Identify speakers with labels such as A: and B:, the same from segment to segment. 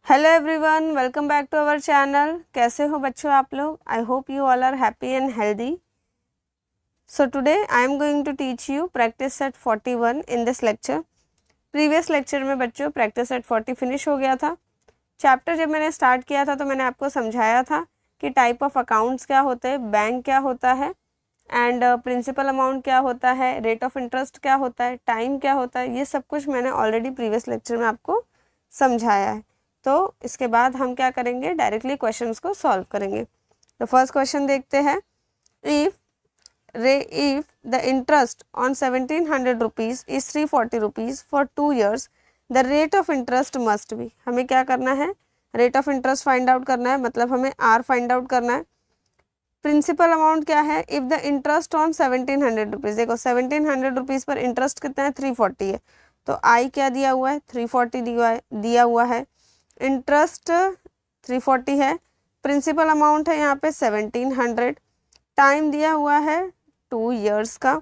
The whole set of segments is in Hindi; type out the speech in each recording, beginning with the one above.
A: Hello everyone, welcome back to our channel. कैसे हो बच्चों आप लोग? I hope you all are happy and healthy. So today I am going to teach you practice set 41 in this lecture. Previous lecture में बच्चों प्रैक्टिस सेट 40 फिनिश हो गया था। चैप्टर जब मैंने स्टार्ट किया था तो मैंने आपको समझाया था कि टाइप ऑफ अकाउंट्स क्या होते हैं, बैंक क्या होता है एंड प्रिंसिपल अमाउंट क्या होता है, रेट ऑफ इंटरेस्ट क्या होता है, टाइम क्या होता है। ये सब कुछ मैंने ऑलरेडी प्रीवियस लेक्चर में आपको समझाया है। तो इसके बाद हम क्या करेंगे, डायरेक्टली क्वेश्चंस को सॉल्व करेंगे। तो फर्स्ट क्वेश्चन देखते हैं। If the interest on 1700 rupees is 340 rupees for 2 years, the rate of interest must be. हमें क्या करना है, rate of interest find out करना है, मतलब हमें आर फाइंड आउट करना है। प्रिंसिपल अमाउंट क्या है, if the interest on 1700 rupees, देखो 1700 रुपीज पर इंटरेस्ट कितना है, 340 है। तो आई क्या दिया हुआ है, 340 दिया हुआ है। इंटरेस्ट 340 है, प्रिंसिपल अमाउंट है यहाँ पे 1700, टाइम दिया हुआ है 2 years का।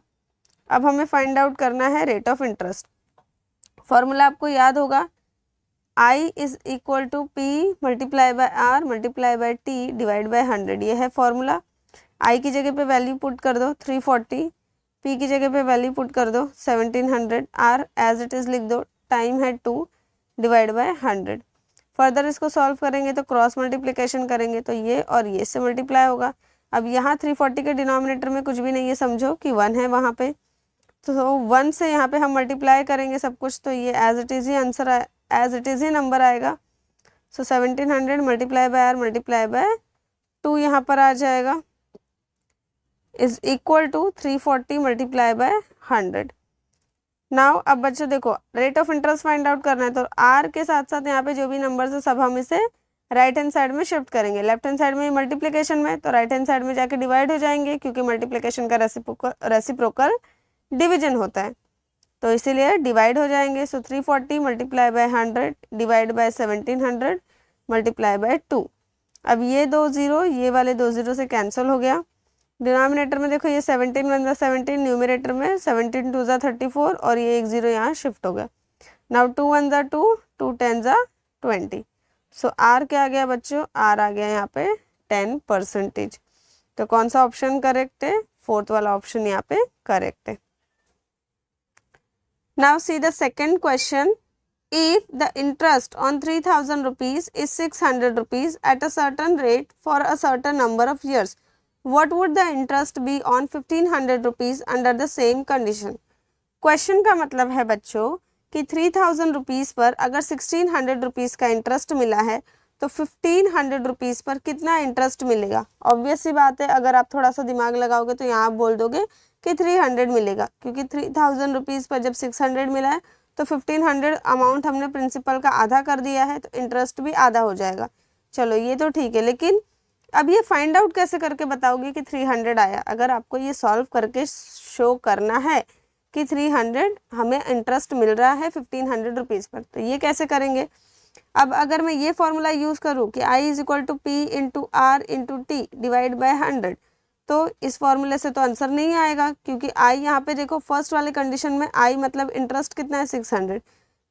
A: अब हमें फाइंड आउट करना है रेट ऑफ इंटरेस्ट। फॉर्मूला आपको याद होगा, I is equal to P multiply by R multiply by T divide by 100। ये है फॉर्मूला। I की जगह पे वैल्यू पुट कर दो 340, P की जगह पे वैल्यू पुट कर दो 1700, R एज इट इज लिख दो, टाइम है 2 डिवाइड बाय 100। फर्दर इसको सॉल्व करेंगे तो क्रॉस मल्टीप्लिकेशन करेंगे तो ये और ये से मल्टीप्लाई होगा। अब यहाँ 340 के डिनोमिनेटर में कुछ भी नहीं है, समझो कि 1 है वहाँ पे, तो 1 से यहाँ पे हम मल्टीप्लाई करेंगे सब कुछ, तो ये एज इट इज़ ही आंसर एज इट इज़ ही नंबर आएगा। So 1700 multiply by R multiply by 2 यहाँ पर आ जाएगा, is equal to 340 multiply by 100। Now अब बच्चों देखो, rate of interest find out करना है, तो आर के साथ साथ यहाँ पे जो भी नंबर्स है सब हम इसे राइट हैंड साइड में शिफ्ट करेंगे। लेफ्ट हैंड साइड में मल्टीप्लिकेशन में, तो राइट हैंड साइड में जाके डिवाइड हो जाएंगे, क्योंकि मल्टीप्लिकेशन का रेसिप्रोकल डिवीजन होता है, तो इसीलिए डिवाइड हो जाएंगे। सो 340 multiply by 100 divide bye 1700 multiply by 2। अब ये 2 0, ये वाले 2 0 से कैंसिल हो गया। डिनोमिनेटर में देखो, ये 17 1 ज़ा 17, न्यूमिनेटर में 17 2 ज़ा 34 और ये 1 0 यहाँ शिफ्ट हो गया। नाउ 2 1 ज़ा 2, 2 10 ज़ा 20। सो आर क्या आ गया बच्चों, आर आ गया यहाँ पे 10%। तो कौन सा ऑप्शन करेक्ट है, फोर्थ वाला ऑप्शन यहाँ पे करेक्ट है। Now see the second question. If the interest on 3000 rupees is 600 rupees at a certain rate for a certain number of years, what would the interest be on 1500 rupees under the same condition? Question का मतलब है बच्चों कि 3000 रुपीज़ पर अगर 1600 रुपीज़ का इंटरेस्ट मिला है तो 1500 रुपीज़ पर कितना इंटरेस्ट मिलेगा। ऑब्वियस सी बात है, अगर आप थोड़ा सा दिमाग लगाओगे तो यहाँ आप बोल दोगे कि 300 मिलेगा, क्योंकि 3000 रुपीज़ पर जब 600 मिला है तो 1500 अमाउंट हमने प्रिंसिपल का आधा कर दिया है, तो इंटरेस्ट भी आधा हो जाएगा। चलो ये तो ठीक है, लेकिन अब ये फाइंड आउट कैसे करके बताओगे कि 300 आया। अगर आपको ये सॉल्व करके शो करना है कि 300 हमें इंटरेस्ट मिल रहा है 1500 रुपीज़ पर, तो ये कैसे करेंगे। अब अगर मैं ये फॉर्मूला यूज़ करूँ कि I is equal to P into R into T divide by 100, तो इस फॉर्मूले से तो आंसर नहीं आएगा, क्योंकि I यहाँ पे देखो फर्स्ट वाले कंडीशन में I मतलब इंटरेस्ट कितना है 600,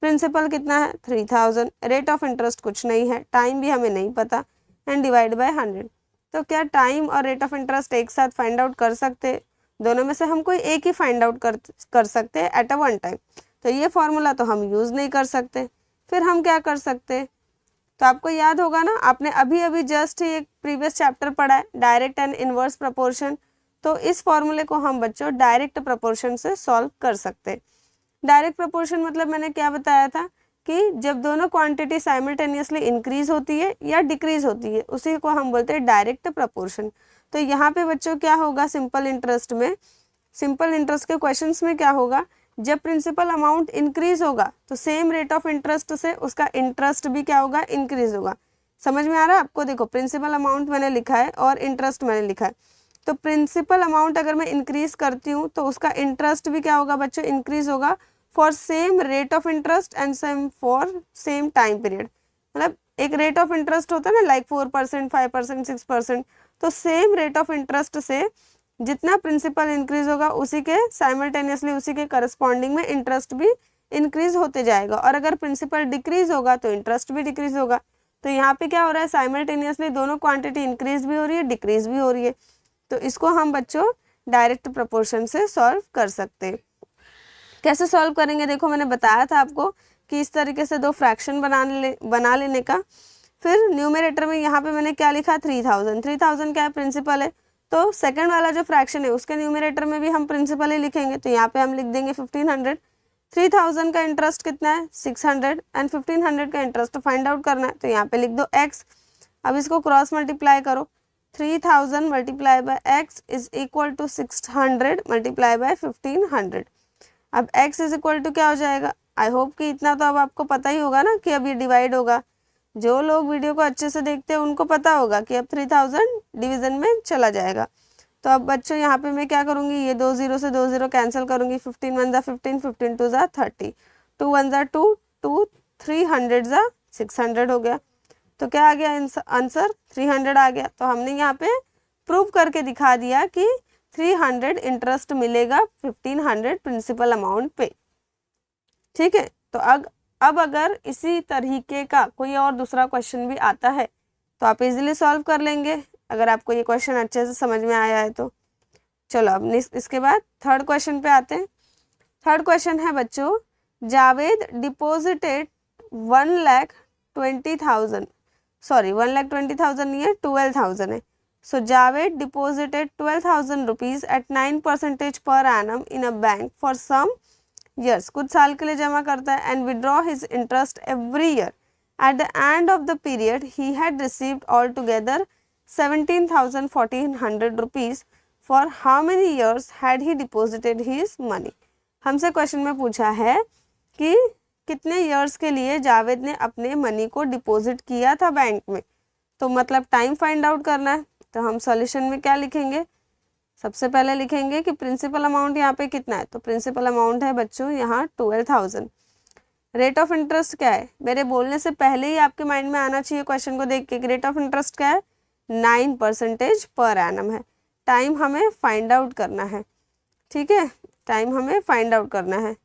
A: प्रिंसिपल कितना है 3000, रेट ऑफ इंटरेस्ट कुछ नहीं है, टाइम भी हमें नहीं पता, एंड डिवाइड बाय 100। तो क्या टाइम और रेट ऑफ इंटरेस्ट एक साथ फाइंड आउट कर सकते, दोनों में से हम कोई एक ही फाइंड आउट कर सकते हैं एट अ वन टाइम। तो ये फॉर्मूला तो हम यूज़ नहीं कर सकते, फिर हम क्या कर सकते। तो आपको याद होगा ना, आपने अभी अभी जस्ट ही एक प्रीवियस चैप्टर पढ़ा है डायरेक्ट एंड इनवर्स प्रपोर्शन, तो इस फॉर्मूले को हम बच्चों डायरेक्ट प्रपोर्शन से सॉल्व कर सकते। डायरेक्ट प्रपोर्शन मतलब मैंने क्या बताया था कि जब दोनों क्वांटिटी साइमल्टेनियसली इंक्रीज होती है या डिक्रीज होती है, उसी को हम बोलते हैं डायरेक्ट प्रपोर्शन। तो यहाँ पे बच्चों क्या होगा, सिंपल इंटरेस्ट में, सिंपल इंटरेस्ट के क्वेश्चंस में क्या होगा, जब प्रिंसिपल अमाउंट इंक्रीज होगा तो सेम रेट ऑफ इंटरेस्ट से उसका इंटरेस्ट भी क्या होगा, इंक्रीज होगा। समझ में आ रहा है आपको। देखो प्रिंसिपल अमाउंट मैंने लिखा है और इंटरेस्ट मैंने लिखा है, तो प्रिंसिपल अमाउंट अगर मैं इंक्रीज करती हूँ तो उसका इंटरेस्ट भी क्या होगा बच्चों, इंक्रीज होगा for same rate of interest and same for same time period. मतलब एक रेट ऑफ इंटरेस्ट होता है ना, लाइक 4%, 5%, 6%, तो सेम रेट ऑफ इंटरेस्ट से जितना प्रिंसिपल इंक्रीज होगा उसी के साइमल्टेनियसली उसी के करस्पॉन्डिंग में इंटरेस्ट भी इंक्रीज होते जाएगा, और अगर प्रिंसिपल डिक्रीज होगा तो इंटरेस्ट भी डिक्रीज होगा। तो यहाँ पे क्या हो रहा है, साइमल्टेनियसली दोनों क्वांटिटी इंक्रीज भी हो रही है, डिक्रीज भी हो रही है। तो इसको हम बच्चों डायरेक्ट प्रोपोर्शन से सॉल्व कर सकते हैं। कैसे सॉल्व करेंगे, देखो मैंने बताया था आपको कि इस तरीके से दो फ्रैक्शन बना लेने का। फिर न्यूमरेटर में यहाँ पे मैंने क्या लिखा, 3000। 3000 क्या है, प्रिंसिपल है। तो सेकंड वाला जो फ्रैक्शन है उसके न्यूमरेटर में भी हम प्रिंसिपल ही लिखेंगे। तो यहाँ पे हम लिख देंगे 1500। 3000 का इंटरेस्ट कितना है, 600, एंड 1500 का इंटरेस्ट फाइंड आउट करना है। तो यहाँ पे लिख दो x। अब इसको क्रॉस मल्टीप्लाई करो, 3000 multiply by x is equal to 600 multiply by 1500। अब x इज इक्वल टू क्या हो जाएगा, आई होप कि इतना तो अब आपको पता ही होगा ना कि अब ये डिवाइड होगा। जो लोग वीडियो को अच्छे से देखते हैं उनको पता होगा कि अब 3000 डिवीजन में चला जाएगा। तो अब बच्चों यहाँ पे मैं क्या करूँगी, ये 2 0 से 2 0 कैंसिल करूँगी। 15 1 ज़ा 15, 15 2 ज़ा 30, 2 1 ज़ा 2, 2 300 ज़ा 600 हो गया। तो क्या आ गया आंसर, 300 आ गया। तो हमने यहाँ पे प्रूव करके दिखा दिया कि 300 इंटरेस्ट मिलेगा 1500 प्रिंसिपल अमाउंट पे। ठीक है। तो अब अगर इसी तरीके का कोई और दूसरा क्वेश्चन भी आता है तो आप इजीली सॉल्व कर लेंगे, अगर आपको ये क्वेश्चन अच्छे से समझ में आया है तो। चलो अब इसके बाद थर्ड क्वेश्चन पे आते हैं। थर्ड क्वेश्चन है बच्चों, जावेद डिपॉजिटेड 1,20,000, सॉरी 1,20,000 नहीं है, 12,000 है। So Javed deposited 12,000 rupees at 9% per annum in a bank for some years, कुछ साल के लिए जमा करता है, and withdraw his interest every year. At the end of the period he had received all together 17,1400 rupees. For how many years had he deposited his money. हमसे क्वेश्चन में पूछा है कि कितने ईयर्स के लिए जावेद ने अपने मनी को डिपॉजिट किया था बैंक में। तो मतलब टाइम फाइंड आउट करना है। तो हम सॉल्यूशन में क्या लिखेंगे, सबसे पहले लिखेंगे कि प्रिंसिपल अमाउंट यहाँ पे कितना है। तो प्रिंसिपल अमाउंट है बच्चों यहाँ 12,000। रेट ऑफ इंटरेस्ट क्या है, मेरे बोलने से पहले ही आपके माइंड में आना चाहिए क्वेश्चन को देख के। रेट ऑफ इंटरेस्ट क्या है, 9% पर एनम है। टाइम हमें फाइंड आउट करना है। ठीक है, टाइम हमें फाइंड आउट करना है।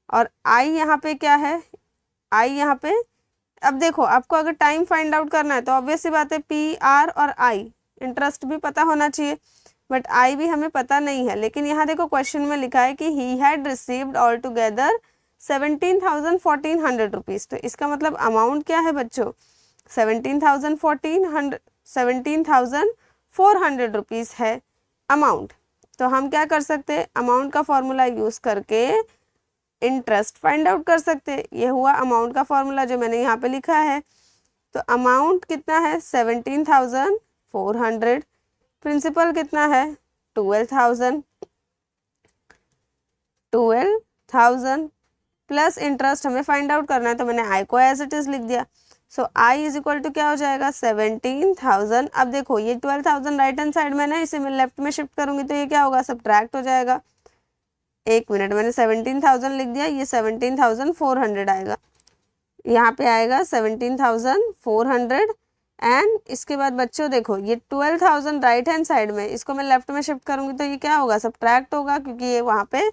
A: और आई यहाँ पे क्या है, आई यहाँ पे, अब देखो आपको अगर टाइम फाइंड आउट करना है तो ऑब्वियस सी बात है पी आर और आई, इंटरेस्ट भी पता होना चाहिए, बट आई भी हमें पता नहीं है। लेकिन यहाँ देखो क्वेश्चन में लिखा है कि ही had received all together 17,1400 rupees. तो इसका मतलब अमाउंट क्या है बच्चों, 17,400 रुपीज़ है अमाउंट। तो हम क्या कर सकते हैं, अमाउंट का फॉर्मूला यूज़ करके इंटरेस्ट फाइंड आउट कर सकते हैं। ये हुआ अमाउंट का फॉर्मूला जो मैंने यहाँ पे लिखा है। तो अमाउंट कितना है 17,400, प्रिंसिपल कितना है 12,000 प्लस इंटरेस्ट हमें फाइंड आउट करना है। तो मैंने आई को एज इट इज लिख दिया। सो आई इज इक्वल टू क्या हो जाएगा 17,000। अब देखो ये 12,000 राइट हैंड साइड में ना, इसे मैं लेफ्ट में शिफ्ट करूंगी तो ये क्या होगा, सब्ट्रैक्ट हो जाएगा। एक मिनट, मैंने 17,000 लिख दिया, ये 17,400 आएगा, यहाँ पे आएगा 17,400। एंड इसके बाद बच्चों देखो ये 12,000 राइट हैंड साइड में, इसको मैं लेफ्ट में शिफ्ट करूंगी तो ये क्या होगा, सब्ट्रैक्ट होगा, क्योंकि ये वहाँ पे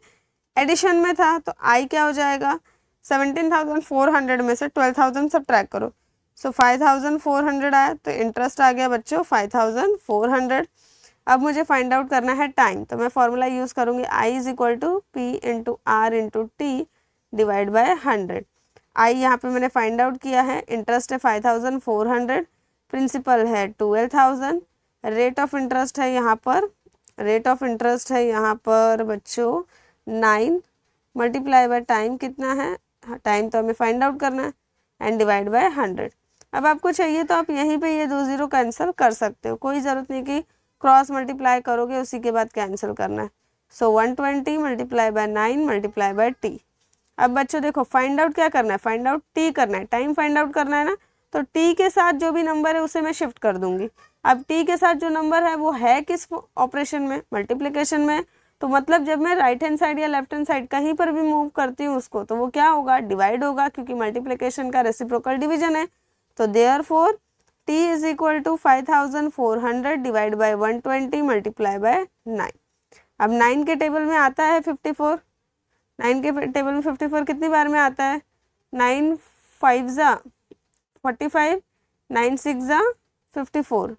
A: एडिशन में था। तो आई क्या हो जाएगा, 17,400 में से 12,000 सब्ट्रैक्ट करो। सो 5,400 आया, तो इंटरेस्ट आ गया बच्चों 5,400। अब मुझे फाइंड आउट करना है टाइम। तो मैं फॉर्मूला यूज़ करूँगी, I is equal to P into R into T divide by 100। I यहाँ पे मैंने फाइंड आउट किया है, इंटरेस्ट है 5,400, प्रिंसिपल है 12,000, रेट ऑफ इंटरेस्ट है यहाँ पर, रेट ऑफ इंटरेस्ट है यहाँ पर बच्चों 9 मल्टीप्लाई बाय टाइम कितना है, टाइम तो हमें फाइंड आउट करना है, एंड डिवाइड बाय 100। अब आपको चाहिए तो आप यहीं पे ये 2 0 कैंसिल कर सकते हो, कोई ज़रूरत नहीं कि क्रॉस मल्टीप्लाई करोगे उसी के बाद कैंसिल करना है। सो 120 multiply by 9 multiply by T. अब बच्चों देखो फाइंड आउट क्या करना है, फाइंड आउट टी करना है, टाइम फाइंड आउट करना है ना। तो टी के साथ जो भी नंबर है उसे मैं शिफ्ट कर दूंगी। अब टी के साथ जो नंबर है वो है किस ऑपरेशन में, मल्टीप्लिकेशन में। तो मतलब जब मैं राइट हैंड साइड या लेफ्ट हैंड साइड कहीं पर भी मूव करती हूँ उसको, तो वो क्या होगा, डिवाइड होगा, क्योंकि मल्टीप्लिकेशन का रेसिप्रोकल डिवीजन है। तो therefore t is equal to 5,400 divide by 120 multiply by 9। अब 9 के टेबल में आता है 54, 9 के टेबल में 54 कितनी बार में आता है, 9 5 ज़ा 45, 9 6 जा 54,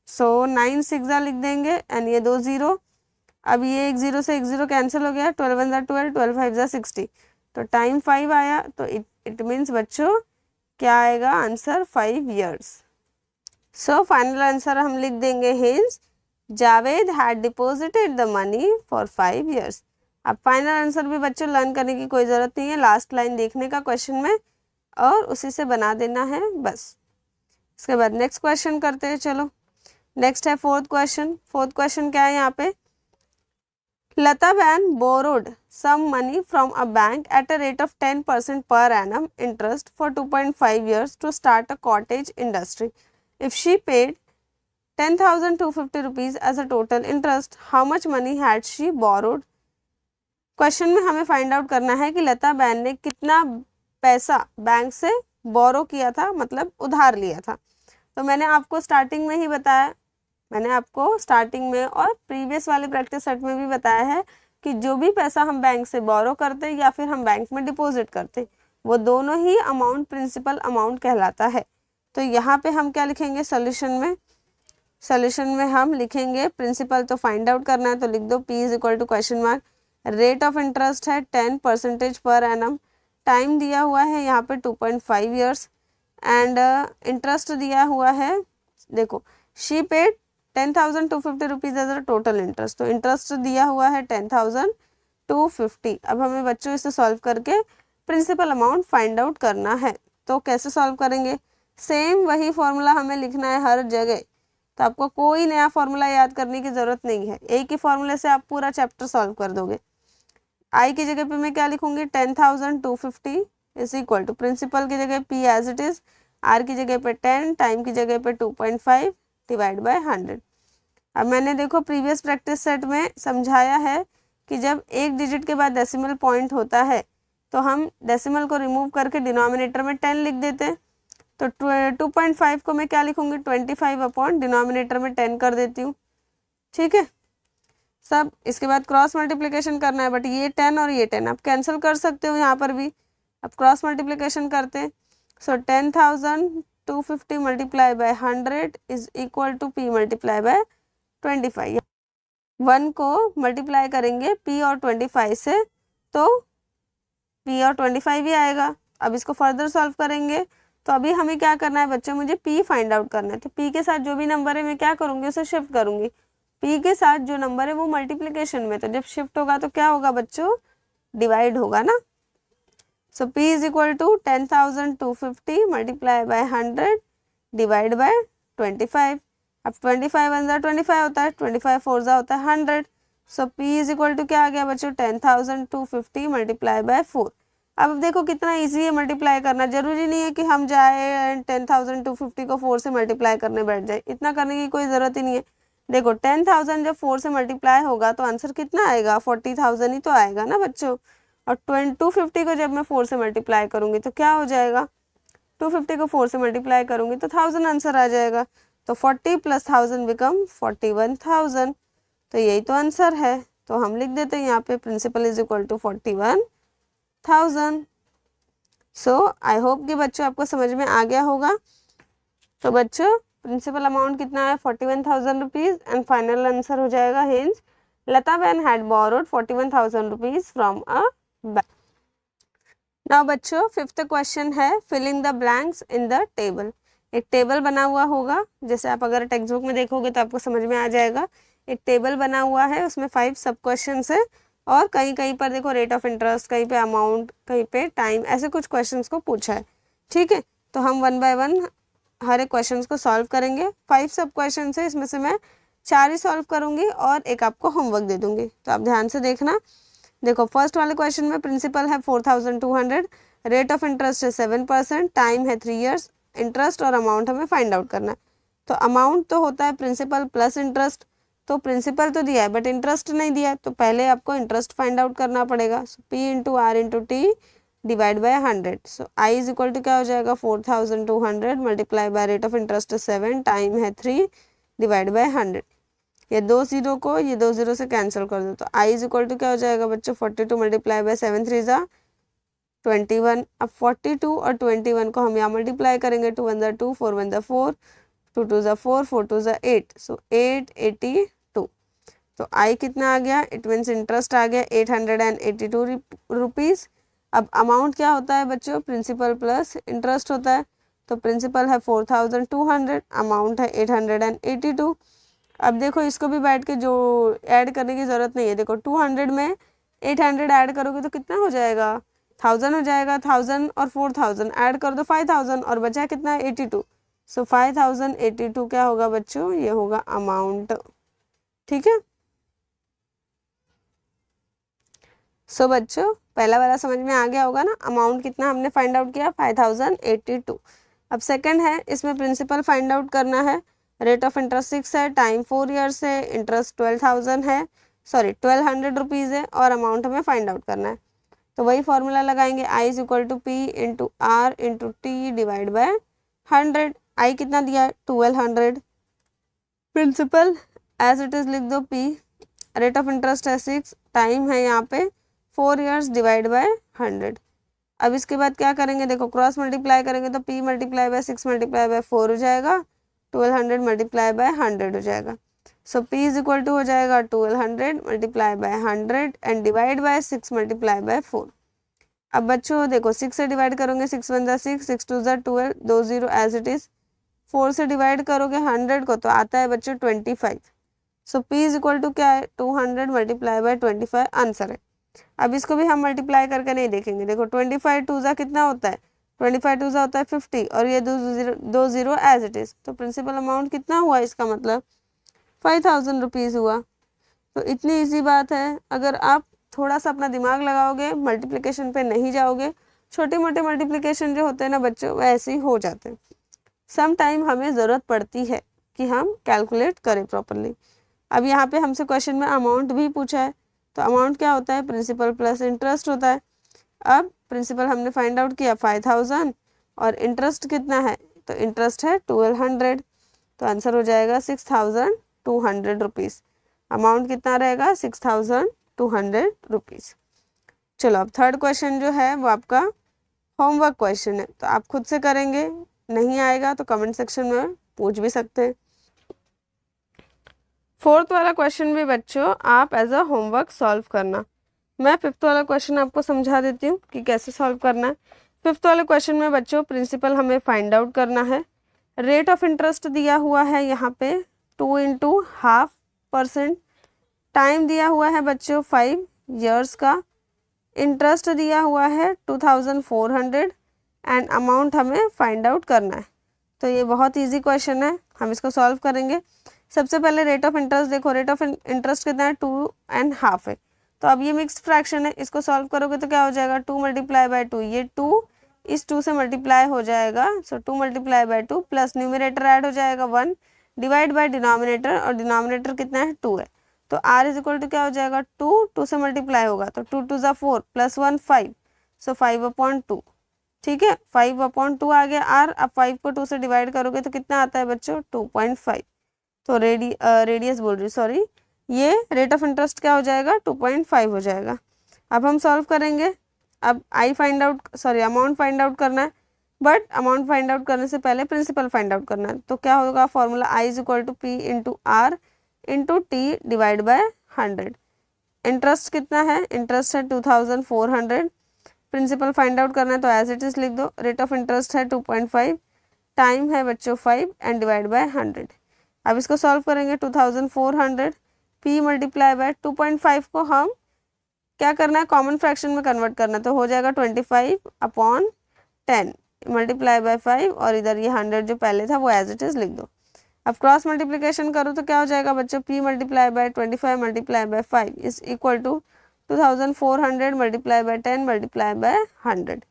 A: सो 9 6 जा लिख देंगे एंड ये 2 0, अब ये 1 0 से 1 0 कैंसिल हो गया, 12 1 जा 12, 12 5 जा 60, तो टाइम 5 आया, तो इट मीन्स बच्चों क्या आएगा answer 5 years। So final answer हम लिख देंगे hints Javed had deposited the money for 5 years। अब फाइनल आंसर भी बच्चों लर्न करने की कोई ज़रूरत नहीं है, लास्ट लाइन देखने का क्वेश्चन में और उसी से बना देना है बस। इसके बाद नेक्स्ट क्वेश्चन करते हैं, चलो नेक्स्ट है फोर्थ क्वेश्चन। फोर्थ क्वेश्चन क्या है यहाँ पे, लता बहन borrowed some money from a bank at a rate of 10% per annum interest for 2.5 years to start a cottage industry. If she paid 10,250 rupees as a total interest, how much money had she borrowed? Question में हमें फाइंड आउट करना है कि लता बहन ने कितना पैसा बैंक से बोरो किया था, मतलब उधार लिया था। तो मैंने आपको स्टार्टिंग में ही बताया, मैंने आपको स्टार्टिंग में और प्रीवियस वाले प्रैक्टिस सेट में भी बताया है कि जो भी पैसा हम बैंक से बोरो करते या फिर हम बैंक में डिपॉजिट करते, वो दोनों ही अमाउंट प्रिंसिपल अमाउंट कहलाता है। तो यहाँ पे हम क्या लिखेंगे सॉल्यूशन में, सॉल्यूशन में हम लिखेंगे प्रिंसिपल तो फाइंड आउट करना है, तो लिख दो P is equal to question mark, rate of interest है 10% पर एनम, टाइम दिया हुआ है यहाँ पे 2.5 years एंड इंटरेस्ट दिया हुआ है, देखो she paid 10,250 rupees as a total interest, तो इंटरेस्ट दिया हुआ है 10,250। अब हमें बच्चों इसे सॉल्व करके प्रिंसिपल अमाउंट फाइंड आउट करना है। तो कैसे सॉल्व करेंगे, सेम वही फॉर्मूला हमें लिखना है हर जगह, तो आपको कोई नया फॉर्मूला याद करने की ज़रूरत नहीं है, एक ही फॉर्मूले से आप पूरा चैप्टर सॉल्व कर दोगे। आई की जगह पे मैं क्या लिखूंगी 10,250 इज इक्वल टू प्रिंसिपल की जगह P as it is, R की जगह पे 10, टाइम की जगह पे 2.5 डिवाइड बाय 100। अब मैंने देखो प्रीवियस प्रैक्टिस सेट में समझाया है कि जब एक डिजिट के बाद डेसिमल पॉइंट होता है तो हम डेसिमल को रिमूव करके डिनोमिनेटर में 10 लिख देते हैं। तो 2.5 को मैं क्या लिखूंगी 25 अपॉन डिनोमिनेटर में 10 कर देती हूँ, ठीक है सब। इसके बाद क्रॉस मल्टीप्लिकेशन करना है, बट ये 10 और ये 10 आप कैंसिल कर सकते हो यहाँ पर भी। अब क्रॉस मल्टीप्लिकेशन करते हैं, so 10,250 multiply by 100 is equal to P multiply by 25। 1 को मल्टीप्लाई करेंगे P और 25 से तो P और 25 ही आएगा। अब इसको फर्दर सॉल्व करेंगे, तो अभी हमें क्या करना है बच्चों, मुझे P फाइंड आउट करना है। तो P के साथ जो भी नंबर है मैं क्या करूँगी उसे शिफ्ट करूँगी, P के साथ जो नंबर है वो मल्टीप्लिकेशन में, तो जब शिफ्ट होगा तो क्या होगा बच्चों डिवाइड होगा ना। So P is equal to 10,250 multiply by 100 divide by 25। अब 25 1 जा 25 होता है, 25 4 जा होता है 100। So P is equal to क्या आ गया बच्चों 10,250 मल्टीप्लाई बाय 4। अब देखो कितना इजी है मल्टीप्लाई करना, जरूरी नहीं है कि हम जाए एंड 10,250 को 4 से मल्टीप्लाई करने बैठ जाए, इतना करने की कोई ज़रूरत ही नहीं है। देखो 10,000 जब 4 से मल्टीप्लाई होगा तो आंसर कितना आएगा 40,000 ही तो आएगा ना बच्चों। और 250 को जब मैं 4 से मल्टीप्लाई करूँगी तो क्या हो जाएगा, 250 को 4 से मल्टीप्लाई करूँगी तो 1000 आंसर आ जाएगा। तो 40 प्लस 1000 बिकम 41,000, तो यही तो आंसर है। तो हम लिख देते हैं यहाँ पे principal is equal to 41,000। So I hope कि बच्चों आपको समझ में आ गया होगा। तो बच्चों प्रिंसिपल अमाउंट कितना है 41,000 रुपीज़ एंड फाइनल आंसर हो जाएगा हिंस लता बहन had borrowed 41,000 rupees from a bank. Now बच्चों फिफ्थ क्वेश्चन है filling the blanks in the table. एक टेबल बना हुआ होगा, जैसे आप अगर टेक्स्ट बुक में देखोगे तो आपको समझ में आ जाएगा। एक टेबल बना हुआ है, उसमें 5 सब क्वेश्चन है और कहीं कहीं पर देखो रेट ऑफ इंटरेस्ट, कहीं पे अमाउंट, कहीं पे टाइम, ऐसे कुछ क्वेश्चंस को पूछा है, ठीक है। तो हम 1 बाय 1 हर एक क्वेश्चन को सॉल्व करेंगे। 5 सब क्वेश्चन है, इसमें से मैं 4 ही सॉल्व करूँगी और एक आपको होमवर्क दे दूँगी, तो आप ध्यान से देखना। देखो फर्स्ट वाले क्वेश्चन में प्रिंसिपल है 4,200, रेट ऑफ इंटरेस्ट है 7%, टाइम है 3 years, इंटरेस्ट और अमाउंट हमें फाइंड आउट करना है। तो अमाउंट तो होता है प्रिंसिपल प्लस इंटरेस्ट, तो प्रिंसिपल तो दिया है बट इंटरेस्ट नहीं दिया, तो पहले आपको इंटरेस्ट फाइंड आउट करना पड़ेगा। So P into R into T divide by 100। So I is equal to क्या हो जाएगा 4,200 multiply by rate of interest 7, time है 3 डिवाइड बाय 100। ये 2 0 को ये 2 0 से कैंसिल कर दो, तो I इज इक्वल टू क्या हो जाएगा बच्चों 42 मल्टीप्लाई बाय 7 3 जा 21। अब 42 और 21 को हम यहाँ मल्टीप्लाई करेंगे, 2 1 2, 4 1 4, 2 2 4, 4 2 8, सो 882। तो आई कितना आ गया, इट मीन्स इंटरेस्ट आ गया 882 रुपीज़। अब अमाउंट क्या होता है बच्चों, प्रिंसिपल प्लस इंटरेस्ट होता है। तो प्रिंसिपल है 4200, अमाउंट है 882। अब देखो इसको भी बैठ के जो ऐड करने की ज़रूरत नहीं है, देखो 200 में 800 ऐड करोगे तो कितना हो जाएगा, 1000 हो जाएगा। 1000 और 4000 ऐड कर दो 5000 और बचा कितना 82। सो 5082 क्या होगा बच्चों, ये होगा अमाउंट। ठीक है, सो बच्चों पहला वाला समझ में आ गया होगा ना, अमाउंट कितना हमने फाइंड आउट किया 5082। अब सेकंड है, इसमें प्रिंसिपल फाइंड आउट करना है। रेट ऑफ इंटरेस्ट 6 है, टाइम 4 ईयर्स है, इंटरेस्ट 12,000 है, सॉरी 1200 रुपीज़ है, और अमाउंट हमें फाइंड आउट करना है। तो वही फॉर्मूला लगाएंगे, I is equal to P into R into T divide by 100। I कितना दिया है 1200, प्रिंसिपल एज इट इज लिख दो पी, रेट ऑफ इंटरेस्ट है 6, टाइम है यहाँ पे 4 ईयर्स डिवाइड बाय 100। अब इसके बाद क्या करेंगे, देखो क्रॉस मल्टीप्लाई करेंगे तो p multiply bye 6 multiply by 4 हो जाएगा, 1200 मल्टीप्लाई बाय 100 हो जाएगा। सो p इज इक्वल टू हो जाएगा 1200 multiply by 100 and divide by 6 multiply by 4। अब बच्चों देखो 6 से डिवाइड करोगे 6 1 6, 6 2 12, 2 0 एज इट इज। 4 से डिवाइड करोगे 100 को तो आता है बच्चों 25। सो p इज इक्वल टू क्या है 200 मल्टीप्लाई बाय 25 आंसर है। अब इसको भी हम मल्टीप्लाई करके नहीं देखेंगे, देखो 25 टू ज़ा कितना होता है, 25 टू ज़ा होता है 50 और ये दो जीरो एज इट इज़। तो प्रिंसिपल अमाउंट कितना हुआ, इसका मतलब 5000 रुपीज़ हुआ। तो इतनी इजी बात है, अगर आप थोड़ा सा अपना दिमाग लगाओगे, मल्टीप्लिकेशन पे नहीं जाओगे, छोटे मोटे मल्टीप्लिकेशन जो होते हैं ना बच्चों वो ऐसे ही हो जाते हैं। सम टाइम हमें ज़रूरत पड़ती है कि हम कैलकुलेट करें प्रॉपरली। अब यहाँ पे हमसे क्वेश्चन में अमाउंट भी पूछा है, तो अमाउंट क्या होता है, प्रिंसिपल प्लस इंटरेस्ट होता है। अब प्रिंसिपल हमने फाइंड आउट किया 5000 और इंटरेस्ट कितना है, तो इंटरेस्ट है 1200, तो आंसर हो जाएगा 6200 रुपीज़। अमाउंट कितना रहेगा 6200 रुपीज़। चलो अब थर्ड क्वेश्चन जो है वो आपका होमवर्क क्वेश्चन है, तो आप खुद से करेंगे, नहीं आएगा तो कमेंट सेक्शन में पूछ भी सकते हैं। फोर्थ वाला क्वेश्चन भी बच्चों आप एज अ होमवर्क सॉल्व करना। मैं फिफ्थ वाला क्वेश्चन आपको समझा देती हूँ कि कैसे सॉल्व करना है। फिफ्थ वाले क्वेश्चन में बच्चों प्रिंसिपल हमें फाइंड आउट करना है। रेट ऑफ इंटरेस्ट दिया हुआ है यहाँ पे 2 × 0.5%। टाइम दिया हुआ है बच्चों 5 ईयर्स का। इंटरेस्ट दिया हुआ है 2400 एंड अमाउंट हमें फाइंड आउट करना है। तो ये बहुत ईजी क्वेश्चन है, हम इसको सॉल्व करेंगे। सबसे पहले रेट ऑफ इंटरेस्ट देखो, रेट ऑफ इंटरेस्ट कितना है 2.5 है। तो अब ये मिक्स्ड फ्रैक्शन है, इसको सॉल्व करोगे तो क्या हो जाएगा 2 मल्टीप्लाई बाय 2, ये 2 इस 2 से मल्टीप्लाई हो जाएगा। सो 2 multiply by 2 plus numerator add हो जाएगा 1 डिवाइड बाय डिनोमिनेटर, और डिनोमिनेटर कितना है 2 है। तो r इज इक्वल टू क्या हो जाएगा 2 से मल्टीप्लाई होगा तो 2 2 ज़ा 4 प्लस 1 5, सो 5/2। ठीक है, 5/2 आ गया r। अब 5 को 2 से डिवाइड करोगे तो कितना आता है बच्चों 2.5। तो रेडियस बोल रही सॉरी, ये रेट ऑफ इंटरेस्ट क्या हो जाएगा 2.5 हो जाएगा। अब हम सॉल्व करेंगे। अब अमाउंट फाइंड आउट करना है, बट अमाउंट फाइंड आउट करने से पहले प्रिंसिपल फाइंड आउट करना है। तो क्या होगा formula, I is equal to P into R into T divide by 100। Interest कितना है, इंटरेस्ट है 2400, प्रिंसिपल फाइंड आउट करना है तो एज इट इज लिख दो। रेट ऑफ इंटरेस्ट है 2.5, टाइम है बच्चों 5 एंड डिवाइड बाय 100। अब इसको सॉल्व करेंगे 2400 p मल्टीप्लाई बाय 2.5 को हम क्या करना है कॉमन फ्रैक्शन में कन्वर्ट करना है, तो हो जाएगा 25/10 मल्टीप्लाई बाय 5, और इधर ये 100 जो पहले था वो एज इट इज लिख दो। अब क्रॉस मल्टीप्लिकेशन करो तो क्या हो जाएगा बच्चों p multiply by 25 multiply by 5 is equal to 2400 multiply by 10 multiply by 100।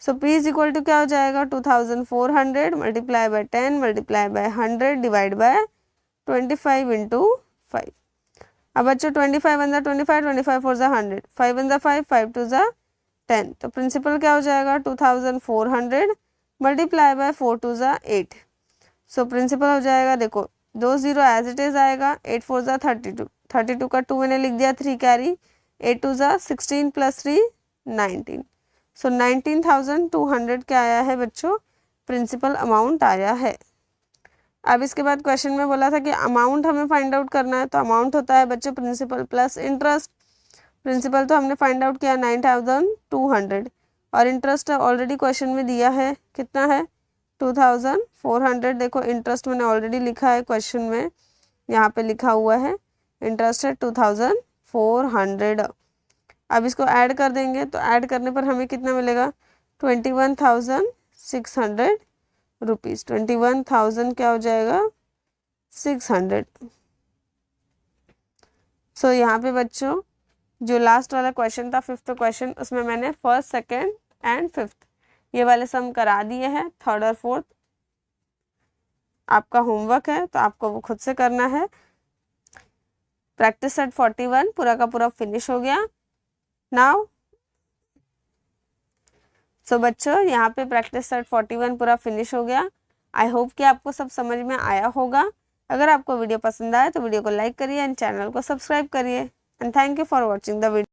A: So p is equal to क्या हो जाएगा 2400 multiply by 10 multiply by 100 divide by 25 × 5। अब बच्चों 25 1 25, 25 4 100, 5 1 5, 5 2 10। तो प्रिंसिपल क्या हो जाएगा 2400 मल्टीप्लाई बाय 4 2 8। सो प्रिंसिपल हो जाएगा, देखो 2 0 एज इट इज आएगा, 8 4 32, 32 का 2 मैंने लिख दिया 3 कैरी, 8 2 16 प्लस 3 19। सो 19,200 क्या आया है बच्चों, प्रिंसिपल अमाउंट आया है। अब इसके बाद क्वेश्चन में बोला था कि अमाउंट हमें फाइंड आउट करना है, तो अमाउंट होता है बच्चों प्रिंसिपल प्लस इंटरेस्ट। प्रिंसिपल तो हमने फाइंड आउट किया 9,200 और इंटरेस्ट ऑलरेडी क्वेश्चन में दिया है, कितना है 2,400। देखो इंटरेस्ट मैंने ऑलरेडी लिखा है क्वेश्चन में, यहाँ पे लिखा हुआ है इंटरेस्ट है 2,400। अब इसको ऐड कर देंगे, तो ऐड करने पर हमें कितना मिलेगा 21,600 रुपीज़। 21,000 क्या हो जाएगा 600। सो यहाँ पे बच्चों जो लास्ट वाला क्वेश्चन था, फिफ्थ क्वेश्चन, उसमें मैंने फर्स्ट, सेकेंड एंड फिफ्थ ये वाले सम करा दिए हैं। थर्ड और फोर्थ आपका होमवर्क है, तो आपको वो खुद से करना है। प्रैक्टिस सेट 41 पूरा का पूरा फिनिश हो गया नाउ। सो बच्चों यहाँ पे प्रैक्टिस सेट 41 पूरा फिनिश हो गया। आई होप कि आपको सब समझ में आया होगा। अगर आपको वीडियो पसंद आए तो वीडियो को लाइक करिए एंड चैनल को सब्सक्राइब करिए and thank you for watching the video.